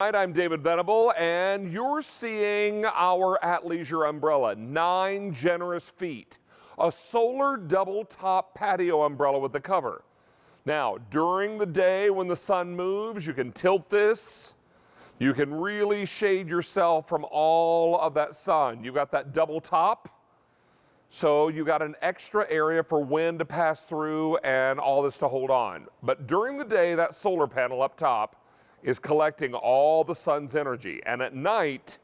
Hi, I'm David Venable, and you're seeing our ATLeisure umbrella, 9 generous feet, a solar double top patio umbrella with the cover. Now, during the day when the sun moves, you can tilt this. You can really shade yourself from all of that sun. You've got that double top, so you got an extra area for wind to pass through and all this to hold on. But during the day, that solar panel up top is collecting all the sun's energy. And at night,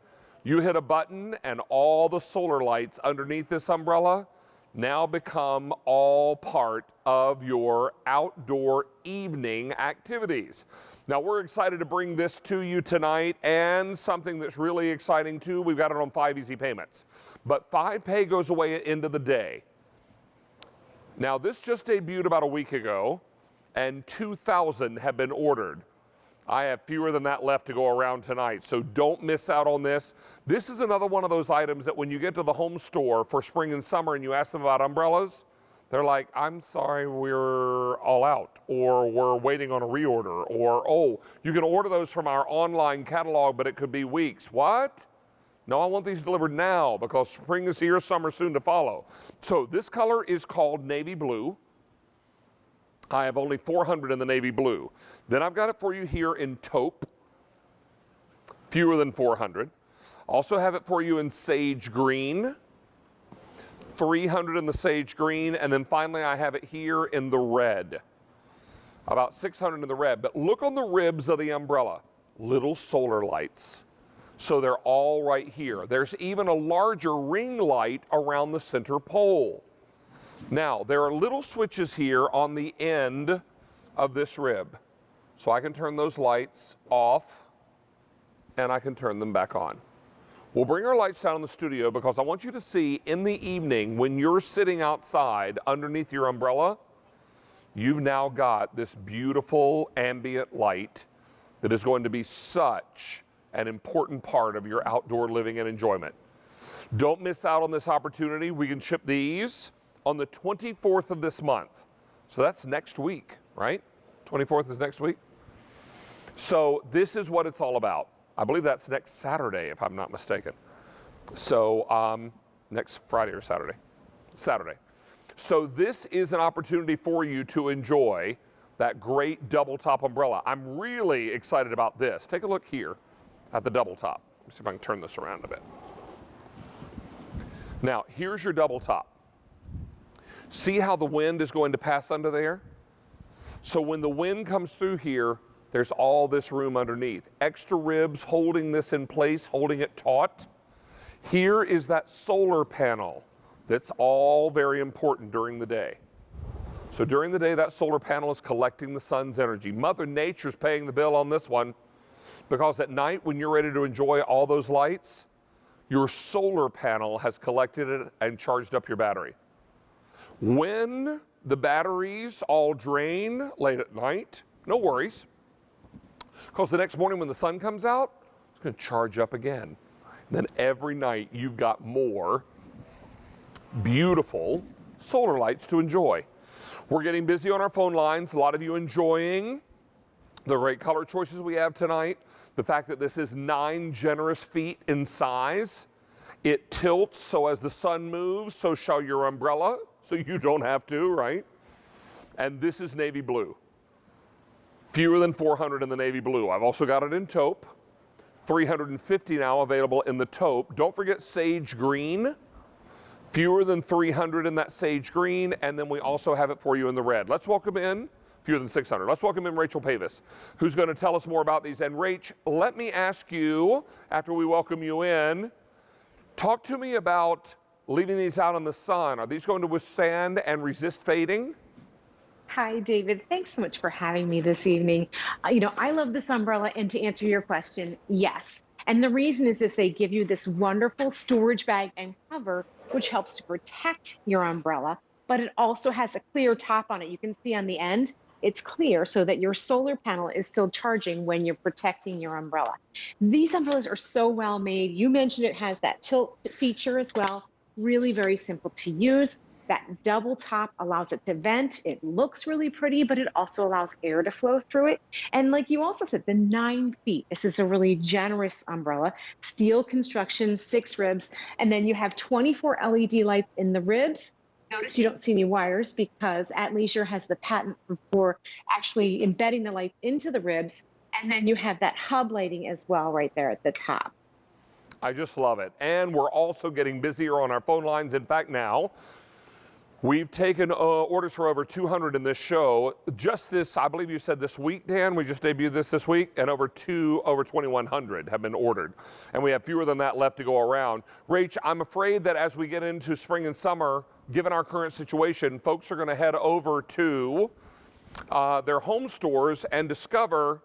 you hit a button and all the solar lights underneath this umbrella now become all part of your outdoor evening activities. Now, we're excited to bring this to you tonight, and something that's really exciting too, we've got it on 5 easy payments. But 5 pay goes away at the end of the day. Now, this just debuted about a week ago, and 2,000 have been ordered. I have fewer than that left to go around tonight, so don't miss out on this. This is another one of those items that when you get to the home store for spring and summer and you ask them about umbrellas, they're like, I'm sorry, we're all out, or we're waiting on a reorder, or, oh, you can order those from our online catalog, but it could be weeks. What? No, I want these delivered now because spring is here, summer soon to follow. So this color is called navy blue. I have only 400 in the navy blue. Then I've got it for you here in taupe, fewer than 400. Also have it for you in sage green, 300 in the sage green, and then finally I have it here in the red, about 600 in the red. But look on the ribs of the umbrella, little solar lights. So they're all right here. There's even a larger ring light around the center pole. Now, there are little switches here on the end of this rib. So I can turn those lights off and I can turn them back on. We'll bring our lights down in the studio because I want you to see in the evening when you're sitting outside underneath your umbrella, you've now got this beautiful ambient light that is going to be such an important part of your outdoor living and enjoyment. Don't miss out on this opportunity. We can ship these on the 24th of this month. So that's next week, right? 24th is next week. So this is what it's all about. I believe that's next Saturday, if I'm not mistaken. So next Friday or Saturday? Saturday. So this is an opportunity for you to enjoy that great double top umbrella. I'm really excited about this. Take a look here at the double top. Let me see if I can turn this around a bit. Now, here's your double top. See how the wind is going to pass under there? So when the wind comes through here, there's all this room underneath. Extra ribs holding this in place, holding it taut. Here is that solar panel that's all very important during the day. So during the day, that solar panel is collecting the sun's energy. Mother Nature's paying the bill on this one because at night when you're ready to enjoy all those lights, your solar panel has collected it and charged up your battery. When the batteries all drain late at night, no worries, because the next morning when the sun comes out, it's going to charge up again. And then every night you've got more beautiful solar lights to enjoy. We're getting busy on our phone lines. A lot of you enjoying the great color choices we have tonight. The fact that this is 9 generous feet in size. It tilts, so as the sun moves, so shall your umbrella, so you don't have to, right? And this is navy blue. Fewer than 400 in the navy blue. I've also got it in taupe. 350 now available in the taupe. Don't forget sage green. Fewer than 300 in that sage green, and then we also have it for you in the red. Let's welcome in, fewer than 600. Let's welcome in Rachel Pavis, who's going to tell us more about these. And Rach, let me ask you, after we welcome you in, talk to me about leaving these out in the sun. Are these going to withstand and resist fading? Hi, David. Thanks so much for having me this evening. I love this umbrella, and to answer your question, yes. And the reason is they give you this wonderful storage bag and cover, which helps to protect your umbrella, but it also has a clear top on it. You can see on the end, it's clear so that your solar panel is still charging when you're protecting your umbrella. These umbrellas are so well made. You mentioned it has that tilt feature as well. Really very simple to use. That double top allows it to vent. It looks really pretty, but it also allows air to flow through it. And like you also said, the 9 feet. This is a really generous umbrella. Steel construction, 6 ribs, and then you have 24 LED lights in the ribs. Notice you don't see any wires because ATLeisure has the patent for actually embedding the lights into the ribs. And then you have that hub lighting as well right there at the top. I just love it. And we're also getting busier on our phone lines. In fact, now we've taken orders for over 200 in this show. Just this, I believe you said this week, Dan. We just debuted this week, and over 2,100 have been ordered. And we have fewer than that left to go around. Rach, I'm afraid that as we get into spring and summer, given our current situation, folks are going to head over to their home stores and discover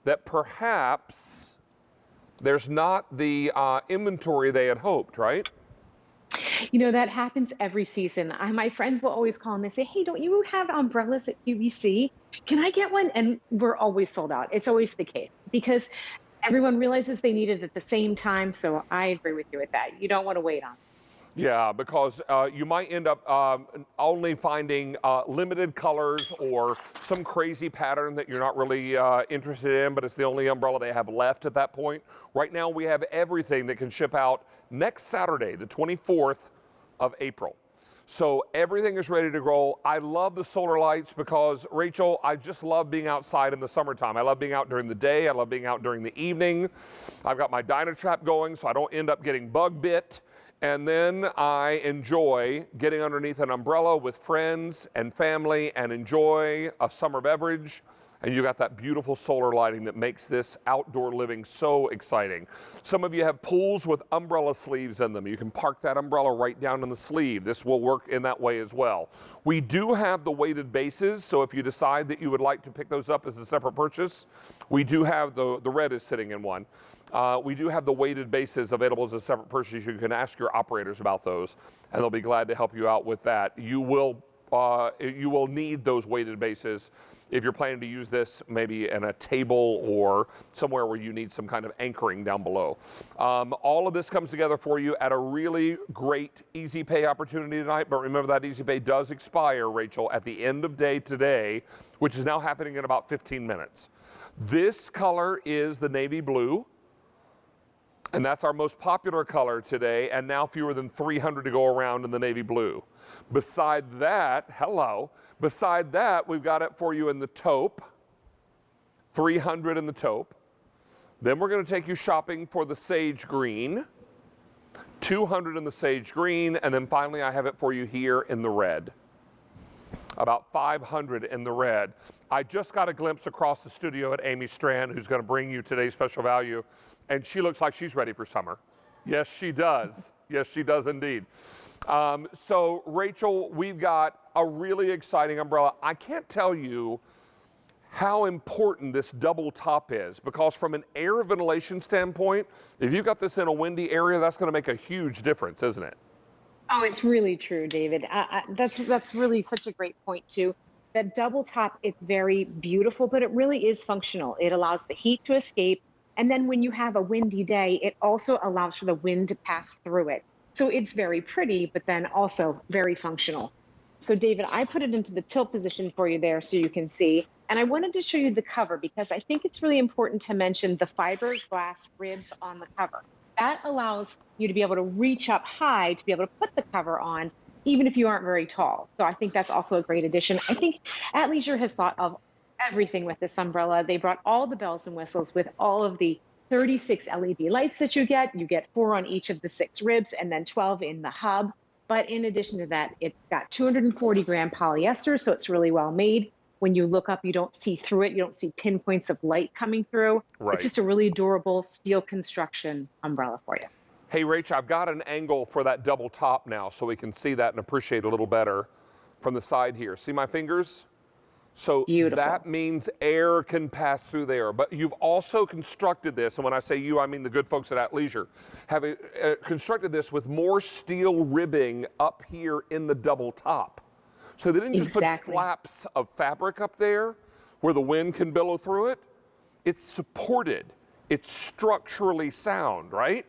that perhaps there's not the inventory they had hoped, right? You know, that happens every season. My friends will always call and they say, hey, don't you have umbrellas at QVC? Can I get one? And we're always sold out. It's always the case because everyone realizes they need it at the same time. So I agree with you with that. You don't want to wait on it. Yeah, because you might end up only finding limited colors or some crazy pattern that you're not really interested in, but it's the only umbrella they have left at that point. Right now, we have everything that can ship out next Saturday, the 24th of April. So everything is ready to roll. I love the solar lights because, Rachel, I just love being outside in the summertime. I love being out during the day. I love being out during the evening. I've got my Dyna Trap going so I don't end up getting bug bit. And then I enjoy getting underneath an umbrella with friends and family and enjoy a summer beverage. And you got that beautiful solar lighting that makes this outdoor living so exciting. Some of you have pools with umbrella sleeves in them. You can park that umbrella right down in the sleeve. This will work in that way as well. We do have the weighted bases, so if you decide that you would like to pick those up as a separate purchase, we do have the red is sitting in one. We do have the weighted bases available as a separate purchase. You can ask your operators about those, and they'll be glad to help you out with that. You will need those weighted bases if you're planning to use this maybe in a table or somewhere where you need some kind of anchoring down below. All of this comes together for you at a really great easy pay opportunity tonight, but remember that easy pay does expire, Rachel, at the end of day today, which is now happening in about 15 minutes. This color is the navy blue, and that's our most popular color today, and now fewer than 300 to go around in the navy blue. Beside that, we've got it for you in the taupe, 300 in the taupe. Then we're going to take you shopping for the sage green, 200 in the sage green, and then finally I have it for you here in the red, about 500 in the red. I just got a glimpse across the studio at Amy Strand, who's going to bring you today's special value, and she looks like she's ready for summer. Yes, she does. Yes, she does indeed. So, Rachel, we've got a really exciting umbrella. I can't tell you how important this double top is because from an air ventilation standpoint, if you've got this in a windy area, that's going to make a huge difference, isn't it? Oh, it's really true, David. That's really such a great point, too. That double top, it's very beautiful, but it really is functional. It allows the heat to escape. And then when you have a windy day, it also allows for the wind to pass through it. So it's very pretty, but then also very functional. So David, I put it into the tilt position for you there so you can see. And I wanted to show you the cover because I think it's really important to mention the fiberglass ribs on the cover. That allows you to be able to reach up high to be able to put the cover on, even if you aren't very tall. So I think that's also a great addition. I think ATLeisure has thought of everything with this umbrella. They brought all the bells and whistles with all of the 36 LED lights that you get. You get 4 on each of the 6 ribs and then 12 in the hub. But in addition to that, it's got 240 gram polyester, so it's really well made. When you look up, you don't see through it. You don't see pinpoints of light coming through. Right. It's just a really durable steel construction umbrella for you. Hey, Rach, I've got an angle for that double top now so we can see that and appreciate a little better from the side here. See my fingers? So beautiful. That means air can pass through there. But you've also constructed this, and when I say you, I mean the good folks at ATLeisure, have constructed this with more steel ribbing up here in the double top. So they didn't just put flaps of fabric up there where the wind can billow through it. It's supported. It's structurally sound, right?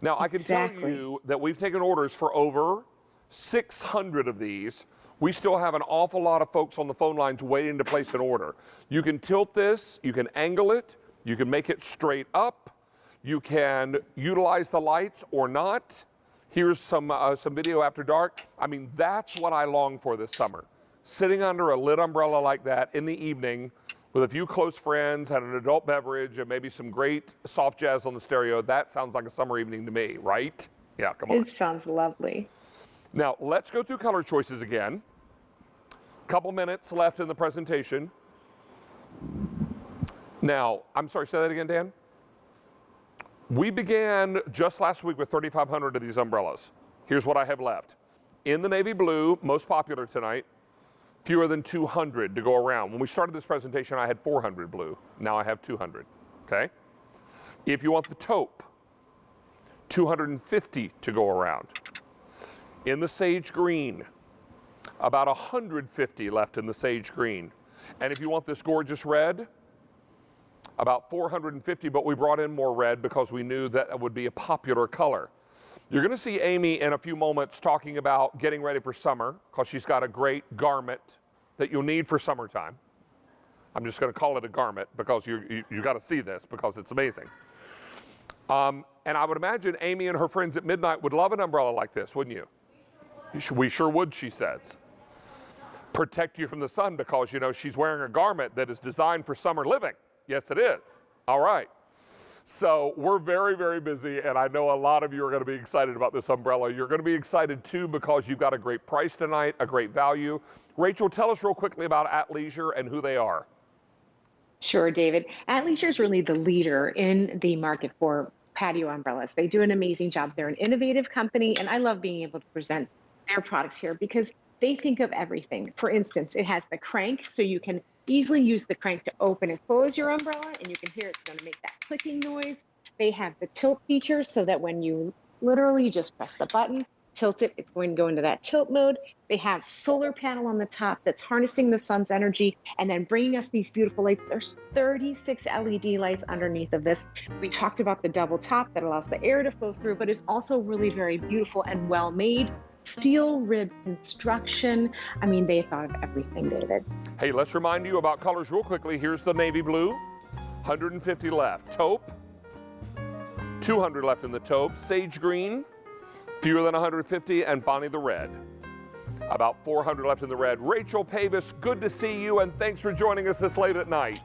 Now, I can tell you that we've taken orders for over 600 of these. We still have an awful lot of folks on the phone lines waiting to place an order. You can tilt this, you can angle it, you can make it straight up, you can utilize the lights or not. Here's some video after dark. I mean, that's what I long for this summer. Sitting under a lit umbrella like that in the evening with a few close friends and an adult beverage and maybe some great soft jazz on the stereo. That sounds like a summer evening to me, right? Yeah, come on. It sounds lovely. Now, let's go through color choices again. Couple minutes left in the presentation. Now, I'm sorry, say that again, Dan? We began just last week with 3,500 of these umbrellas. Here's what I have left. In the navy blue, most popular tonight, fewer than 200 to go around. When we started this presentation, I had 400 blue. Now I have 200, okay? If you want the taupe, 250 to go around. In the sage green, about 150 left in the sage green. And if you want this gorgeous red, about 450, but we brought in more red because we knew that would be a popular color. You're going to see Amy in a few moments talking about getting ready for summer because she's got a great garment that you'll need for summertime. I'm just going to call it a garment because you got to see this because it's amazing. And I would imagine Amy and her friends at midnight would love an umbrella like this, wouldn't you? We sure would, she says. Protect you from the sun because, you know, she's wearing a garment that is designed for summer living. Yes, it is. All right. So we're very, very busy, and I know a lot of you are going to be excited about this umbrella. You're going to be excited, too, because you've got a great price tonight, a great value. Rachel, tell us real quickly about ATLeisure and who they are. Sure, David. ATLeisure is really the leader in the market for patio umbrellas. They do an amazing job. They're an innovative company, and I love being able to present their products here because they think of everything. For instance, it has the crank, so you can easily use the crank to open and close your umbrella, and you can hear it's going to make that clicking noise. They have the tilt feature so that when you literally just press the button, tilt it, it's going to go into that tilt mode. They have solar panel on the top that's harnessing the sun's energy and then bringing us these beautiful lights. There's 36 LED lights underneath of this. We talked about the double top that allows the air to flow through, but is also really very beautiful and well made. Steel rib construction. I mean, they thought of everything, David. Hey, let's remind you about colors real quickly. Here's the navy blue, 150 left. Taupe, 200 left in the taupe. Sage green, fewer than 150. And finally, the red, about 400 left in the red. Rachel Pavis, good to see you, and thanks for joining us this late at night.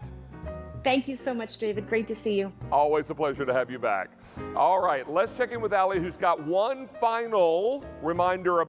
Thank you so much, David. Great to see you. Always a pleasure to have you back. All right, let's check in with Allie, who's got one final reminder